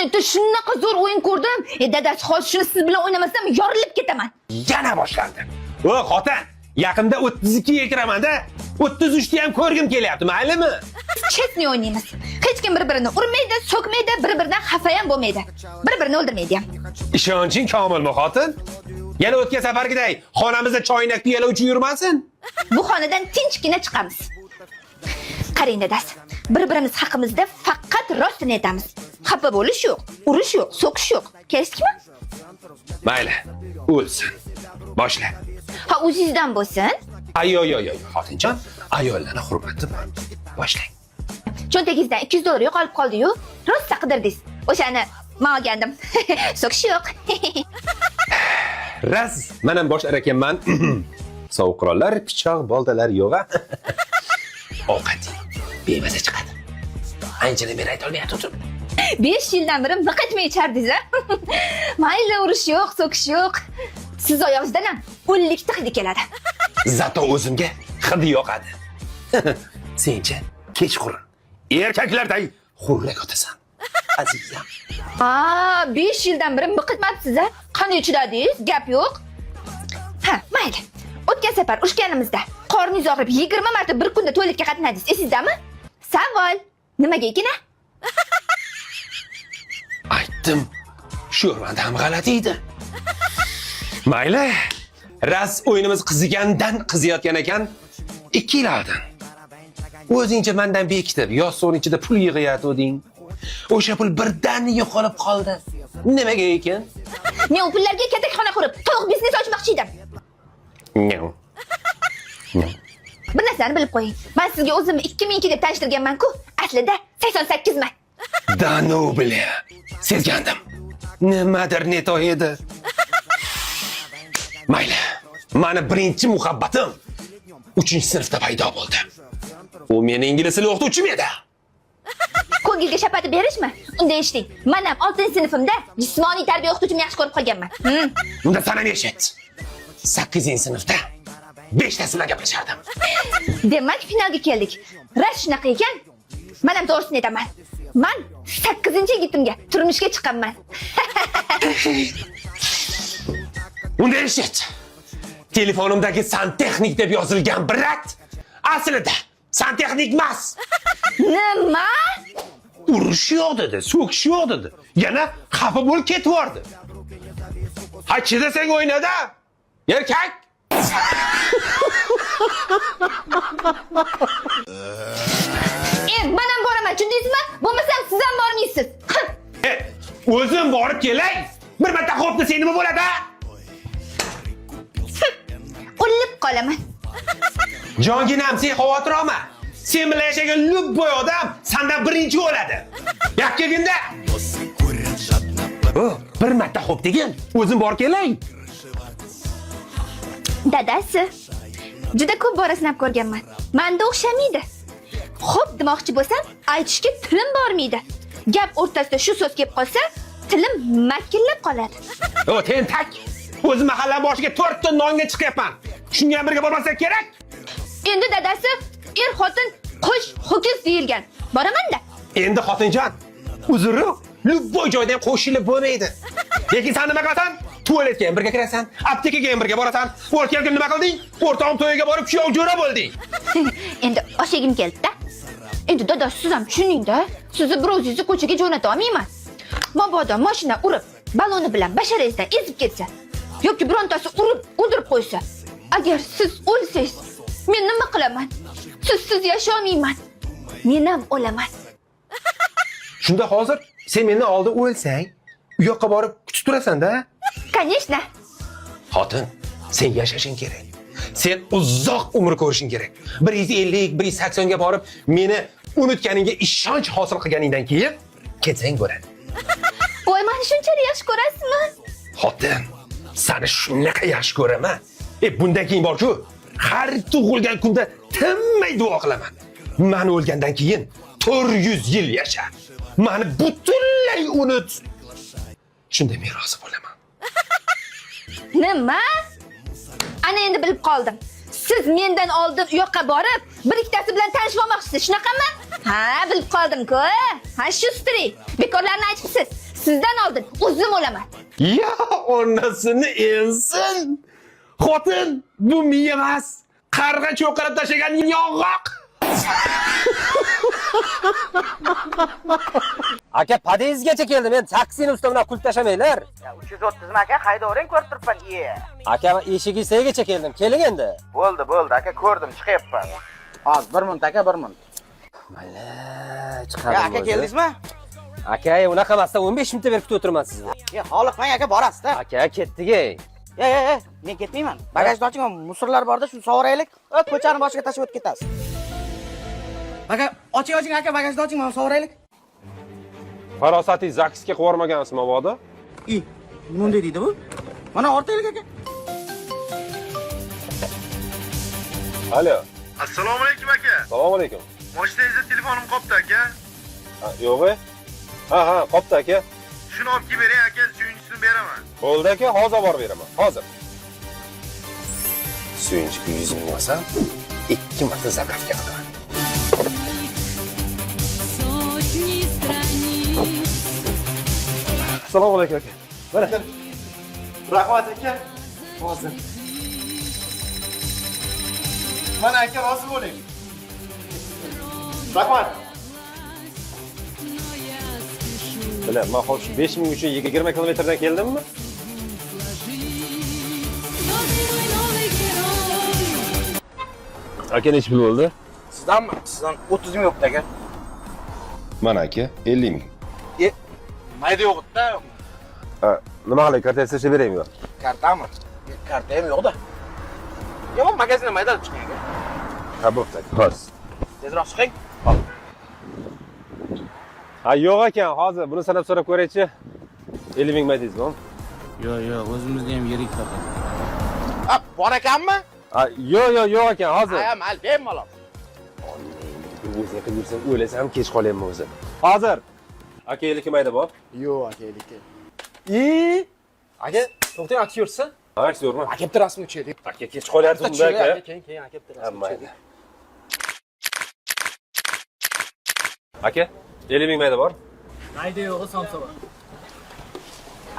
internetda shunaqa zo'r o'yin ko'rdim. Dadasi hozir shuni siz bilan o'ynamasam yorilib ketaman. Yana boshlandi. O, xotin, yaqinda 32 ga kiraman-da. 33 ni ham ko'rgim kelyapti, maylimi? Chesni o'ynaymiz. Hech kim bir-birini urmaydi, so'kmaydi, bir-biridan xafa ham bo'lmaydi. Bir-birini o'ldirmaydi ham. Ishonching komilmi, xotin? Yana o'tgan safargiday xonamizda choynakni yalovchi yurmasin. Bu xonadan tinchgina chiqamiz. Qarang dadasi, bir-birimiz haqimizda faqat rostini aytamiz. Xafa bo'lish yo'q, urish yo'q, so'kish yo'q. Kelishdikmi? Mayli, o'lsin. Boshla. Ha, o'zingizdan bo'lsin. Ayo, xotinjon, ayollarni hurmati bor. Boshlang. Cho'ntagingizdan 200 dollar yo'qolib qoldi-yu, rosa qidirdingiz. O'shani men olgandim. So'kish yo'q. Raz, men ham boshlar ekanman. Sovuqroqlar, pichoq, boldalar yo'q-a? Ovqat bemaza chiqadi. Anchani beri ayta olmayapti. 5 yildan beri miq etmay ichardingiz-a? Mayli, urish yo'q, so'kish yo'q. Siz oyog'ingizdan ham o'llikda hidi keladi. Zato o'zimga hidi yoqadi. Senchi kechqurun erkaklarday xurrak otasan. Azizam. 5 yildan beri miq etmabsiz-a? Qanday chidadingiz? Gap yo'q. Ha, mayli. O'tgan safar urushganimizda qorningiz og'rib 20 marta bir kunda tualetga qatnadingiz. Esizdami? Savol. Nimaga ekan-a? Aytdim. Shu o'rmanda ham g'alati edi. Mayli. Ras o'yinimiz qizigandan qiziyotgan ekan. 2 yil oldin. O'zingcha mendan bekitib, yoz so'ng ichida pul yig'ayotding. O'sha pul birdan yo'qolib qoldi. Nimaga ekan? Men u pullarga katakxona qurib, tovuq biznes ochmoqchi edim. No. Bir narsani bilib qo'ying. Men sizga o'zimni 2002 deb tanishtirganman-ku, aslida 88 man. Danu bile. Sezgandim. Nimadir neto edi. Mayli. Mani birinchi muhabbatim 3-sinfda paydo bo'ldi. U meni ingliz tili o'qituvchim edi. Ko'ngilga shapati berishmi? Unda eshiting. Men ham 6-sinfimda jismoniy tarbiya o'qituvchimni yaxshi ko'rib qolganman. Unda sana eshit. 8-sinfda 5tasi bilan gaplashardim. Demak, finalga keldik. Ras shunaqa ekan. Men ham to'g'risini aytaman. Men 8-yigitimga turmushga chiqqanman. Unda eshit. Telefonimdagi santexnik deb yozilgan brat aslida santexnik emas. Nima? Urush yo'q dedi, so'kish yo'q dedi. Yana xafa bo'lib ketvordi. Ha, chidasang o'ynada. Erkak. Men ham boraman, tushundingizmi? Bo'lmasam siz ham bormaysiz. O'zim borib kelay. Bir marta xo'pni sen nima bo'ladi? O'lib qolaman. Jonginam, sen xavotir olma. Sen bilan yashagan lubboy odam sendan birinchi o'ladi. Gap kelganda. Bir marta xo'p degin, o'zim borib kelay. Dadasi, juda ko'p bora sinab ko'rganman. Menda o'xshamaydi. Xo'p demoqchi bo'lsam, aytishga tilim bormaydi. Gap o'rtasida shu so'z kelib qolsa, tilim makillab qoladi. Tentak. O'z mahalla boshiga 4 ta nonga chiqyapman. Shunga ham birga bormasak kerak. Endi dadasi, xotin, qo'sh, ho'kiz deyilgan. Boraman-da. Endi xotinjon, uzri lubboy joydan qo'shilib bo'lmaydi. Lekin sen nima qilasan? Tualetga ham birga kirasan, aptekaga ham birga borasan. O'tgan kun nima qilding? O'rtog'im to'yiga borib kuyov jo'ra bo'lding. Endi oshagim keldi-da. Endi dadasi siz ham tushuning-da. Sizni bir o'zingizni ko'chaga jo'nata olmayman. Mabodo mashina urib, baloni bilan basharangizdan ezib ketsa yoki birontasi urib o'ldirib qo'ysa, agar siz o'lsangiz, men nima qilaman? Siz yashay olmayman. Men ham o'laman. Shunda hozir sen mendan oldin o'lsang, u yoqqa borib kutib turasan-da. Конечно. Xotin, sen yashashing kerak. Sen uzoq umr ko'rishing kerak. 150, 180 ga borib meni unutganingga ishonch hosil qilganingdan keyin ketsang bo'ladi. Voy, meni shunchalik yaxshi ko'rasizmi? Xotin, seni shunaqa yaxshi ko'raman. Bundan keyin bor-ku, har tug'ilgan kunda tinmay duo qilaman. Men o'lgandan keyin 400 yil yasha. Meni butunlay unut. Shunda men rozi bo'laman. Nima? Ana endi bilib qoldim. Siz mendan oldin u yoqqa borib, bir ikkitasi bilan tanishib olmoqchisiz, shunaqami? Ha, bilib qoldim-ku. Ha, shu stri. Bekorlarni aytibsiz. Sizdan oldin o'zim o'laman. Ya onasini ensin. Xotin, bu miya emas. Qarg'a cho'qirib tashlagan yong'oq. Aka, podyezdgacha keldim. Men taksini ustimdan qulf tashamanglar. 330 mi aka? Haydavering ko'rib turibman. Aka, men eshik istagigacha keldim. Keling endi. Bo'ldi aka, ko'rdim, chiqyapman. Hozir 1 minut aka, 1 minut. Mayli, Ya chiqadim. aka keldingizmi? Aka, unaqa emasda 15 minutda berib kutib o'tiraman sizni. Xoliqmang aka, borasiz-da. Aka, ketdik-ey. Men ketmayman. Bagajni oching, musorlar borda, shuni sovuraylik. Ko'chani boshiga tashib o'tib ketasiz. Aka, oching aka, bagajni oching, men sovuraylik. Farosati zaksga qo'yarmagansiz mabodo? Nima unday deydi bu? Mana ortaylik aka. Alo. Assalomu alaykum aka. Assalomu alaykum. Mashinangizda telefonim qopti aka. Yo'q. Ha, qopti aka. Shuni olib kelib bering aka, suyunchisini beraman. Bo'ldi aka, hozir borib beraman. Hozir. Suyunchi 100 ming olsam, 2 marta zakafga qilaman. Assalomu alaykum aka. Mana. Rahmat aka. Hozir. Mana aka, rozi bo'ling. Rahmat. Bilar, men xo'sh 5 ming uchun 20 kilometrdan keldimmi? Aka nech pul bo'ldi? Sizdanmi? Sizdan 30 ming yo'qdi aka. Mana aka, 50 ming. Mayda yo'qdi-da. Nima qilay, kartasini ishlab beraymi yo'q? Kartami? Karta ham yo'qda. Men magazindan mayda olib chiqing aka. Ha, bo'pti aka. Hozir. Tezroq chiqing. Ha, yo'q ekan, hozir buni sanab so'rab ko'raychi. 50 ming maydingizmi? Yo'q, o'zimizda ham yirik faqat. Bor ekanmi? Ha, yo'q ekan, hozir. Ha, mayli, bemalol. O'zi qilib yursam, o'ylasam kech qolyapman o'zi. Hozir. Aka 50 mayda bor. Yo'q aka, eliki. Aka, to'xtang, aktyorsiz? Ha, aktyorman. Aka, bitta rasm tushaylik. Aka kech qolyapti unda aka. Keyin aka bitta Ha, mayli. Aka, 50 ming mayda bor. Mayda yo'g'i somsa bor.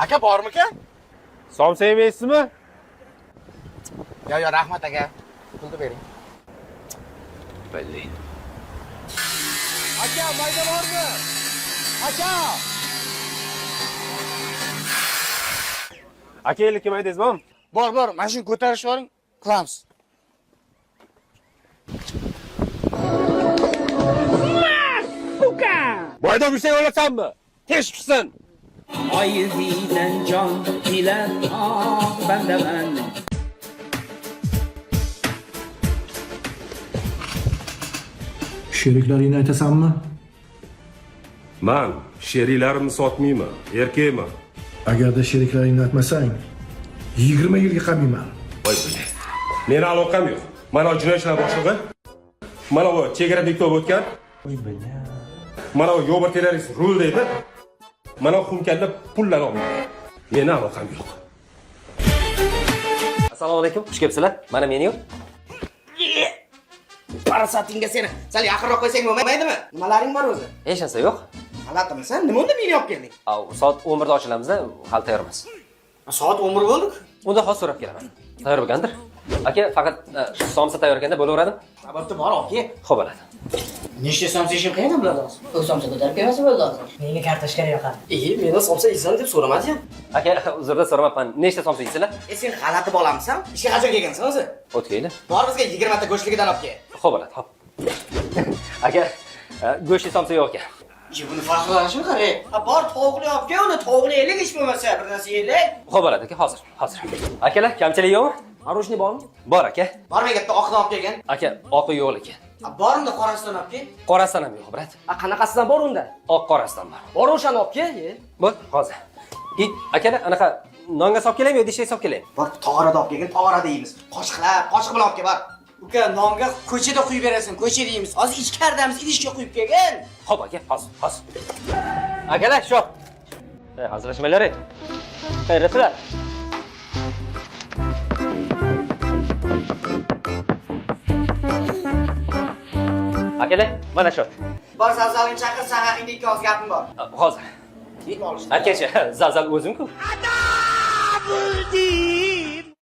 Aka, bormi-kan? Somsa yemaysizmi? Yo'q, rahmat aka. Pulni bering. Bildi. Aka, mayda bormi? Aka! Aka 50 maydangizmi? Bor, mana shuni ko'tarishib oling, qilamiz. Boyda bir şey o'ylasanmi? Tez chiqsin. Oyhidan jon bilan bandaman. Sheriklaringni aytasanmi? Men sheriklarimni sotmayman, erkakman. Agarda sheriklaringni aytmasang, 20 yilga qamayman. Voy billahi. Meni aloqam yo'q. Mana jinoyat ishlar boshlig'i. Mana bu chegara bekov o'tgan. Voy billahi. Mana bu yo'q terrorist rul deydi. Mana xumkanda pullar olmaydi. Meni aloqam yo'q. Assalomu alaykum, xush kelibsizlar. Mana menyu. Parasatingga seni sal yaqinroq qo'ysang bo'lmaydimi? Nimalaring bor o'zi? Hech narsa yo'q. G'alatimisan? Nima unda meni olib kelding? Soat 11 da ochilamiz-da, hali tayyor emas. Soat 11 bo'ldi. Unda hozir so'rab kelaman. Tayyor bo'lgandir? Aka, faqat somsa tayyor ekanda bo'laveradim. Albatta bor, aka. Xo'p bo'ladi. Nechta somsa yeyishim qayerdan biladi hozir? O'z somsa ko'tarib kelmasa bo'ldi hozir. Menga kartoshka yoqadi. Meni somsa yeysan deb so'ramadi-ya. Aka, uzrda so'ramabman. Nechta somsa yeysizlar? Sen g'alati bolamisan? Ishga qachon kelgansan o'zi? O'tgayli. Bor bizga 20 ta go'shtligidan olib kel. Xo'p bo'ladi, xo'p. Aka, go'shtli somsa yo'q ekan. Buni farqlanishini qara. Bor tovuqli olib kel, uni tovuqli yelik ish bo'lmasa, bir narsa yelik. Xo'p bo'ladi aka, hozir. Akalar, kamchilik yo'qmi? Marushni bormi? Bor aka. Bor menga bitta oqdan olib kelgan. Aka, oqi yo'q ekan. Bormi qorasidan olib kel? Qorasidan ham yo'q, brat. Qanaqasidan bor unda? Oq qorasidan bor. Bor o'shani olib kel. Bo'l, hozir. Akalar, anaqa nonga solib kelaymi yo idishga solib kelaymi? Bor tog'orada olib kelgan, tog'orada yeymiz. Qoshiq bilan olib kel, bor. Uka, nonga ko'chada quyib berasan, ko'chada yeymiz. Hozir ichkaridamiz, idishga quyib kelgan. Xo'p aka, hozir. Akalar, shu. Hazırlashmanglar. Xayrlasizlar. Akalar, mana shu. Bor, savzalingni chaqir, sahaqingda ikki og'iz gapim bor. Hozir. Akacha, zal o'zim-ku.